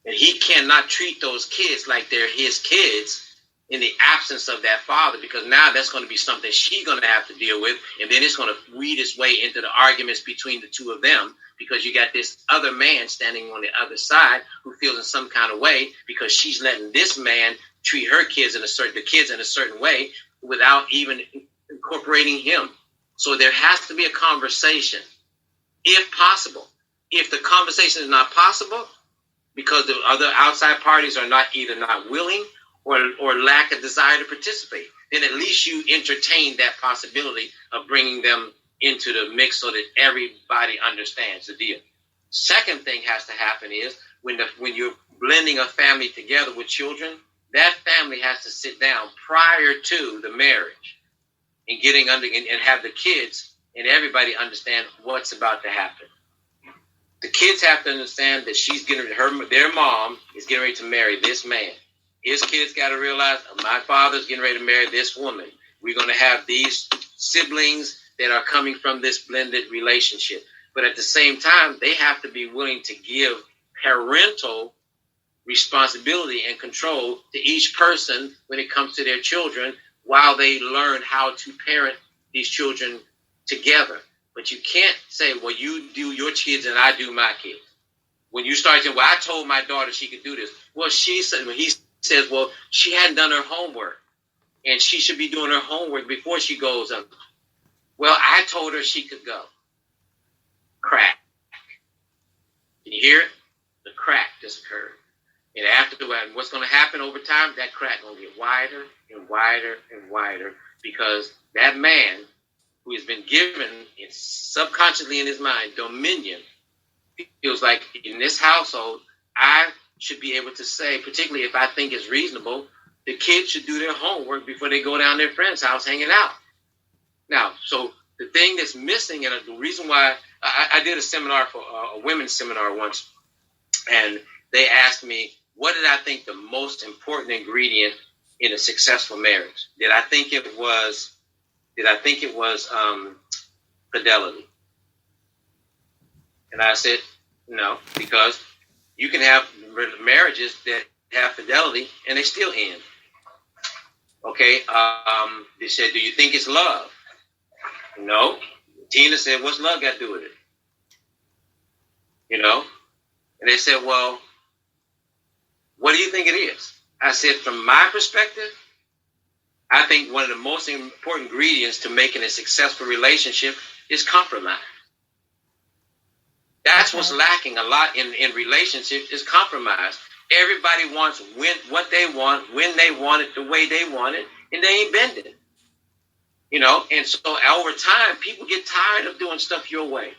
And he cannot treat those kids like they're his kids in the absence of that father, because now that's going to be something she's going to have to deal with. And then it's going to weed its way into the arguments between the two of them, because you got this other man standing on the other side who feels in some kind of way because she's letting this man treat her kids in a certain way without even incorporating him. So there has to be a conversation, if possible. If the conversation is not possible, because the other outside parties are not willing or lack a desire to participate, then at least you entertain that possibility of bringing them into the mix so that everybody understands the deal. Second thing has to happen is when you're blending a family together with children, that family has to sit down prior to the marriage and and have the kids and everybody understand what's about to happen. The kids have to understand that their mom is getting ready to marry this man. His kids got to realize my father's getting ready to marry this woman. We're going to have these siblings that are coming from this blended relationship. But at the same time, they have to be willing to give parental responsibility and control to each person when it comes to their children while they learn how to parent these children together. But you can't say, well, you do your kids and I do my kids. When you start saying, well, I told my daughter she could do this. Well, he says, well, she hadn't done her homework and she should be doing her homework before she goes up. Well, I told her she could go. Crack. Can you hear it? The crack just occurred. And after what's going to happen over time, that crack going to get wider and wider and wider, because that man who has been given subconsciously in his mind dominion feels like in this household, I should be able to say, particularly if I think it's reasonable, the kids should do their homework before they go down their friend's house hanging out. Now, so the thing that's missing, and the reason why I did a seminar for a women's seminar once, and they asked me, what did I think the most important ingredient in a successful marriage? Did I think it was fidelity? And I said, no, because you can have marriages that have fidelity and they still end. Okay. They said, do you think it's love? No. Tina said, what's love got to do with it? And they said, well, what do you think it is? I said, from my perspective, I think one of the most important ingredients to making a successful relationship is compromise. That's what's lacking a lot in relationships is compromise. Everybody wants what they want, when they want it, the way they want it, and they ain't bending. And so over time, people get tired of doing stuff your way.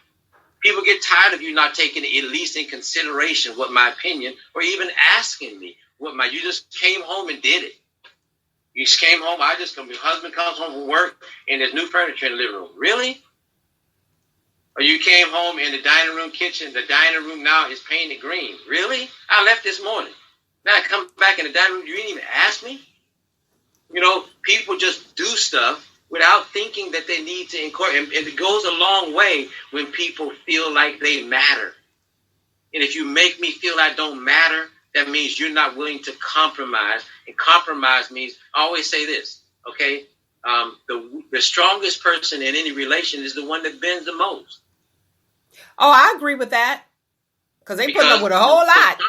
People get tired of you not taking at least in consideration what my opinion, or even asking me you just came home and did it. You just came home, your husband comes home from work and there's new furniture in the living room. Really? Or you came home in the dining room kitchen, the dining room now is painted green. Really? I left this morning. Now I come back in the dining room, you didn't even ask me? People just do stuff without thinking that they need to incorporate. And it goes a long way when people feel like they matter. And if you make me feel I don't matter, that means you're not willing to compromise. And compromise means, I always say this, okay? The strongest person in any relation is the one that bends the most. Oh, I agree with that. Because they put up with a whole lot.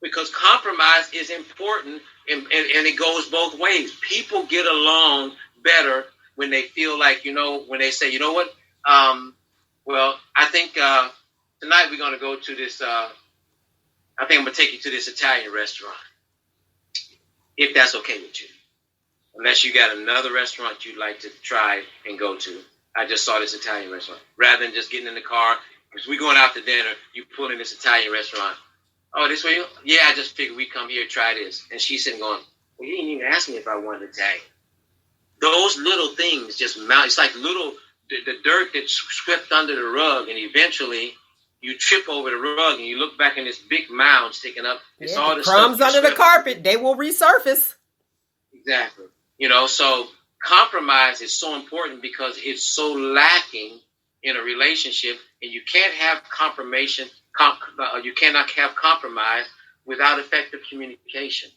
Because compromise is important, and it goes both ways. People get along better when they feel like, when they say, you know what? Well, I think tonight we're going to go to this, I think I'm going to take you to this Italian restaurant, if that's okay with you. Unless you got another restaurant you'd like to try and go to. I just saw this Italian restaurant. Rather than just getting in the car, because we're going out to dinner, you pull in this Italian restaurant. Oh, this way? Yeah, I just figured we'd come here, try this. And she's sitting going, well, you didn't even ask me if I wanted Italian. Those little things just mount. It's like the dirt that's swept under the rug, and eventually you trip over the rug and you look back in this big mound sticking up. It's all the crumbs under the carpet. They will resurface. Exactly. So compromise is so important because it's so lacking in a relationship, and you can't have you cannot have compromise without effective communication.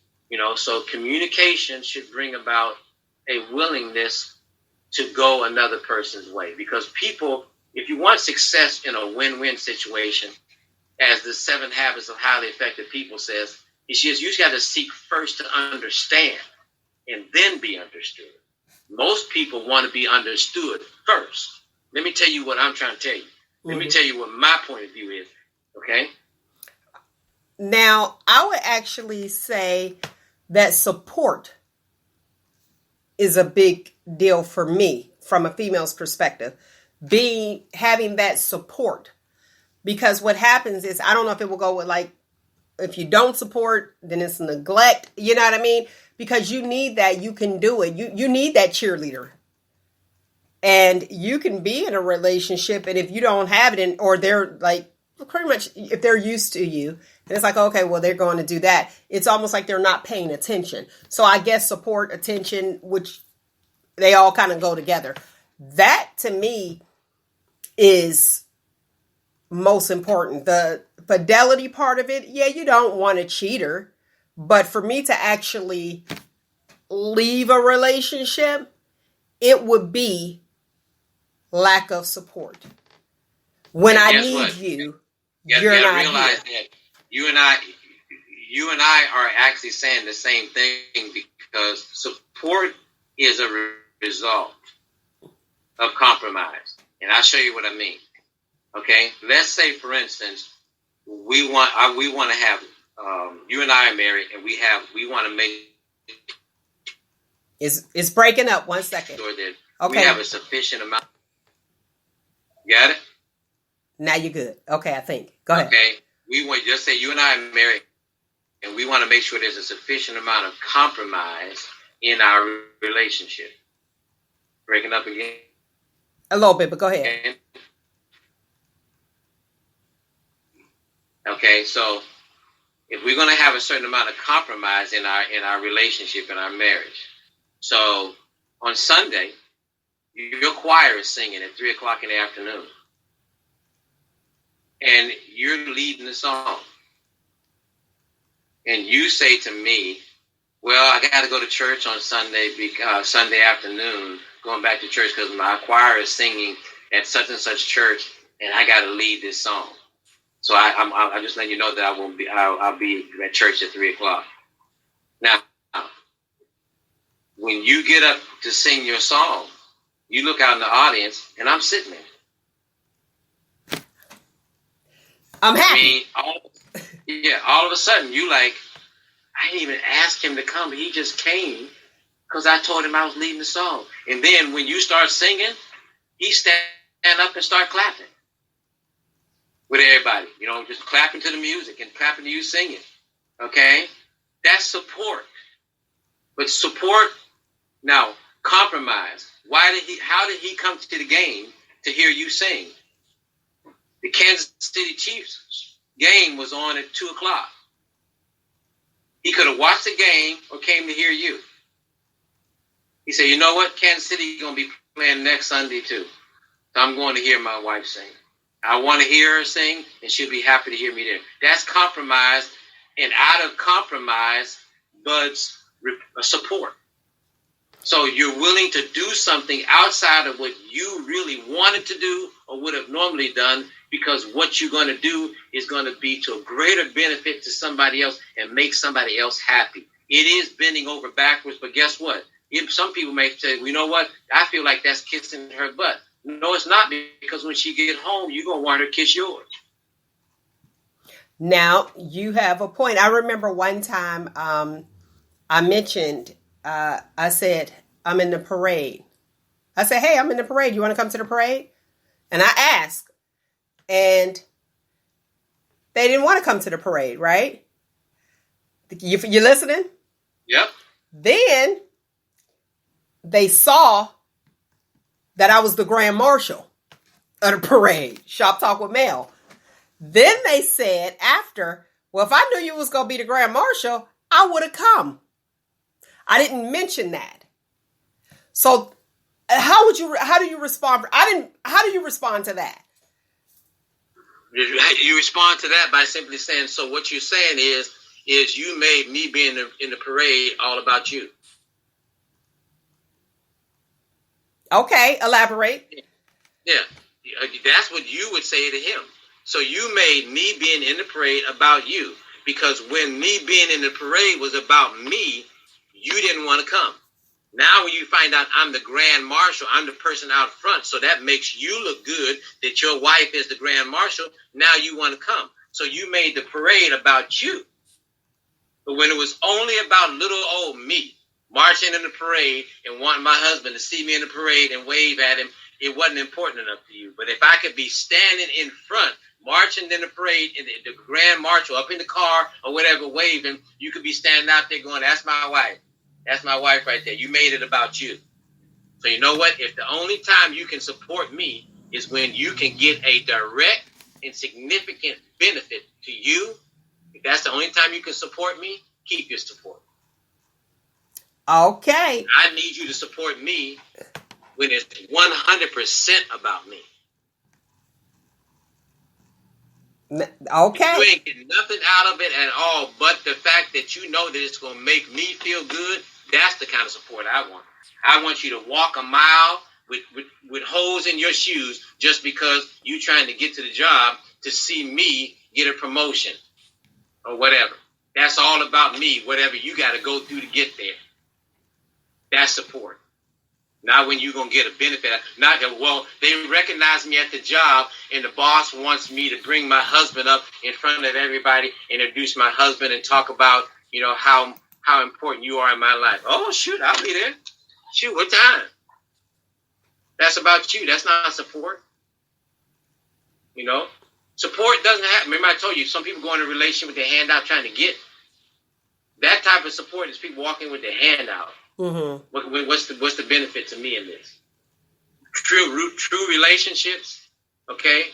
So communication should bring about a willingness to go another person's way, because people, if you want success in a win-win situation, as the 7 Habits of Highly Effective People says, you got to seek first to understand and then be understood. Most people want to be understood first. Let me tell you what I'm trying to tell you. Let me tell you what my point of view is. Okay? Now, I would actually say that support is a big deal for me from a female's perspective. Having that support. Because what happens is, I don't know if it will go with like, if you don't support, then it's neglect. You know what I mean? Because you need that. You can do it. You need that cheerleader. And you can be in a relationship, and if you don't have it, or they're like, pretty much, if they're used to you, and it's like, okay, well, they're going to do that. It's almost like they're not paying attention. So I guess support, attention, which they all kind of go together. That to me is most important. The fidelity part of it, yeah, you don't want a cheater. But for me to actually leave a relationship, it would be lack of support. When I need you, you're not realize here. That you and I are actually saying the same thing, because support is a result of compromise. And I'll show you what I mean. Okay, let's say, for instance, we want to have you and I are married, and we want to make. It's breaking up. 1 second. Sure that we have a sufficient amount. Got it? Now you're good. Okay, I think. Go ahead. Okay, just say you and I are married, and we want to make sure there's a sufficient amount of compromise in our relationship. Breaking up again. A little bit, but go ahead. Okay, so if we're going to have a certain amount of compromise in our relationship, in our marriage, so on Sunday, your choir is singing at 3:00 in the afternoon, and you're leading the song, and you say to me, "Well, I got to go to church on Sunday because Sunday afternoon, going back to church because my choir is singing at such and such church, and I got to lead this song." So I'm just letting you know that I'll be at church at 3:00. Now, when you get up to sing your song, you look out in the audience, and I'm sitting there. I'm happy. All of a sudden, you like, I didn't even ask him to come. He just came because I told him I was leading the song. And then when you start singing, he stand up and start clapping with everybody, just clapping to the music and clapping to you singing. Okay? That's support. But support, now, compromise. How did he come to the game to hear you sing? The Kansas City Chiefs game was on at 2:00. He could have watched the game or came to hear you. He said, you know what? Kansas City is going to be playing next Sunday too. So I'm going to hear my wife sing. I want to hear her sing, and she'll be happy to hear me there. That's compromise, and out of compromise buds support. So you're willing to do something outside of what you really wanted to do or would have normally done, because what you're going to do is going to be to a greater benefit to somebody else and make somebody else happy. It is bending over backwards, but guess what? Some people may say, well, you know what? I feel like that's kissing her butt. No, it's not, because when she get home, you're going to want her to kiss yours. Now, you have a point. I remember one time I mentioned, I said, I'm in the parade. I said, hey, I'm in the parade. You want to come to the parade? And I asked, and they didn't want to come to the parade, right? You listening? Yep. Then they saw that I was the grand marshal of the parade, Shop Talk with Mel. Then they said after, well, if I knew you was going to be the grand marshal, I would have come. I didn't mention that. So how do you respond? How do you respond to that? You respond to that by simply saying, so what you're saying is you made me being in the parade all about you. Okay, elaborate. Yeah, that's what you would say to him. So you made me being in the parade about you, because when me being in the parade was about me, you didn't want to come. Now when you find out I'm the grand marshal, I'm the person out front, so that makes you look good that your wife is the grand marshal. Now you want to come. So you made the parade about you. But when it was only about little old me marching in the parade and wanting my husband to see me in the parade and wave at him, it wasn't important enough to you. But if I could be standing in front, marching in the parade, in the grand marshal, up in the car or whatever, waving, you could be standing out there going, that's my wife. That's my wife right there. You made it about you. So you know what? If the only time you can support me is when you can get a direct and significant benefit to you, if that's the only time you can support me, keep your support. Okay. I need you to support me when it's 100% about me. Okay. You ain't getting nothing out of it at all but the fact that you know that it's going to make me feel good. That's the kind of support I want. I want you to walk a mile with holes in your shoes just because you trying to get to the job to see me get a promotion or whatever. That's all about me, whatever you got to go through to get there. That's support. Not when you're going to get a benefit. Not that, well, they recognize me at the job and the boss wants me to bring my husband up in front of everybody, introduce my husband and talk about, you know, how important you are in my life. Oh, shoot, I'll be there. Shoot, what time? That's about you. That's not support. You know? Support doesn't happen. Remember I told you, some people go in a relationship with their hand out trying to get. That type of support is people walking with their hand out. Mm-hmm. What's the benefit to me in this? True relationships, okay?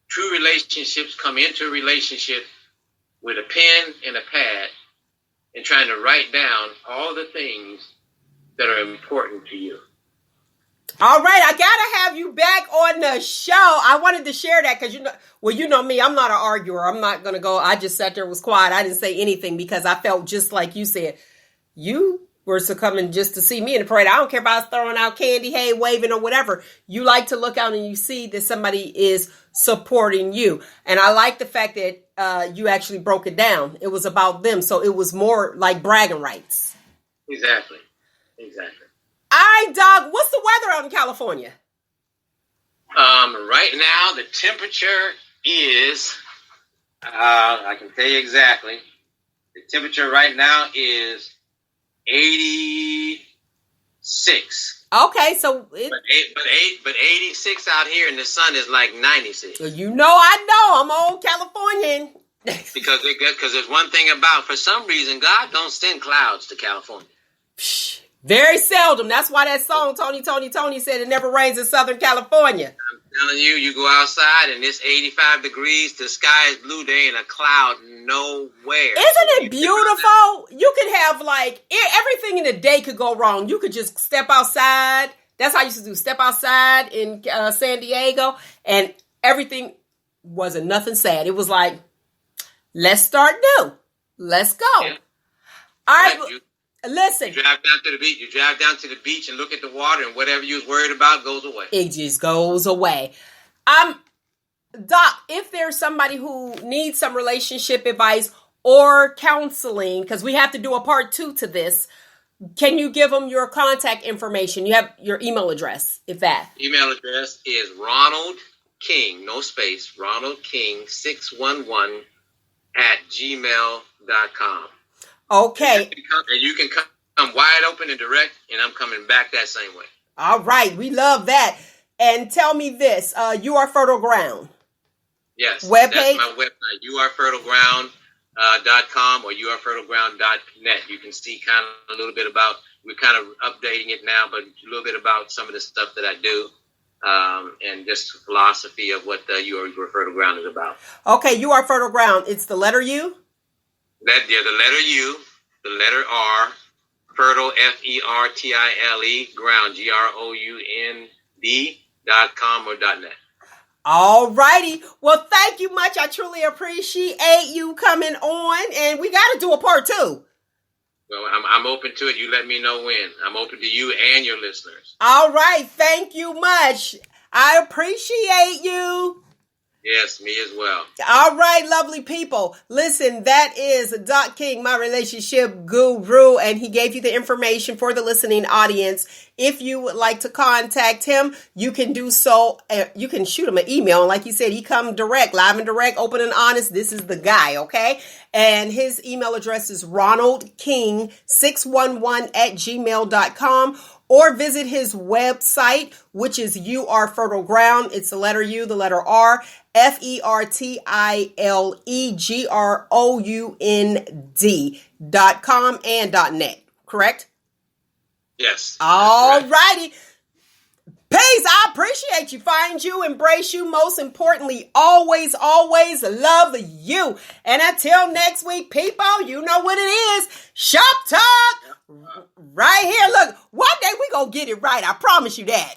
True relationships come into a relationship with a pen and a pad and trying to write down all the things that are important to you. All right, I gotta have you back on the show. I wanted to share that because you know me, I'm not an arguer. I'm not gonna go. I just sat there, was quiet. I didn't say anything because I felt just like you said. You were succumbing just to see me in the parade. I don't care about throwing out candy, hay, waving, or whatever. You like to look out and you see that somebody is supporting you. And I like the fact that you actually broke it down. It was about them. So it was more like bragging rights. Exactly. All right, Doug, what's the weather out in California? Right now, the temperature is, I can tell you exactly. The temperature right now is 86. Okay, so but 86 out here, and the sun is like 96. You know, I know I'm old Californian. because there's one thing about, for some reason, God don't send clouds to California. Very seldom. That's why that song Tony said it never rains in Southern California. I'm telling you, you go outside and it's 85 degrees, the sky is blue, there ain't a cloud nowhere. Isn't it beautiful? You could have everything in the day could go wrong. You could just step outside. That's how I used to do. Step outside in San Diego and everything wasn't nothing sad. It was like, let's start new. Let's go. Yeah. All right. Listen. You drive down to the beach and look at the water, and whatever you was worried about goes away. It just goes away. Doc, if there's somebody who needs some relationship advice or counseling, because we have to do a part 2 to this, can you give them your contact information? You have your email address, if that. Email address is Ronald King, no space, Ronald King 611 @gmail.com. Okay. And you can come wide open and direct, and I'm coming back that same way. All right. We love that. And tell me this, You Are Fertile Ground. Yes. Webpage? That's my website, youarefertileground.com or youarefertileground.net. You can see kind of a little bit about, we're kind of updating it now, but a little bit about some of the stuff that I do. And just the philosophy of what the You Are Fertile Ground is about. Okay. You Are Fertile Ground. It's the letter U? The letter U, the letter R, Fertile, FERTILE, ground, GROUND.com or .net. All righty. Well, thank you much. I truly appreciate you coming on, and we got to do a part 2. Well, I'm open to it. You let me know when. I'm open to you and your listeners. All right. Thank you much. I appreciate you. Yes, me as well. All right, lovely people. Listen, that is Doc King, my relationship guru, and he gave you the information for the listening audience. If you would like to contact him, you can do so. You can shoot him an email. And like you said, he come direct, live and direct, open and honest. This is the guy, okay? And his email address is ronaldking611@gmail.com. Or visit his website, which is You Are Fertile Ground. It's the letter U, the letter R, FERTILEGROUND.com and .net. Correct? Yes. All righty. Peace. I appreciate you. Find you, embrace you. Most importantly, always, always love you. And until next week, people, you know what it is. Shop Talk. Right here. Look, one day we gonna get it right. I promise you that.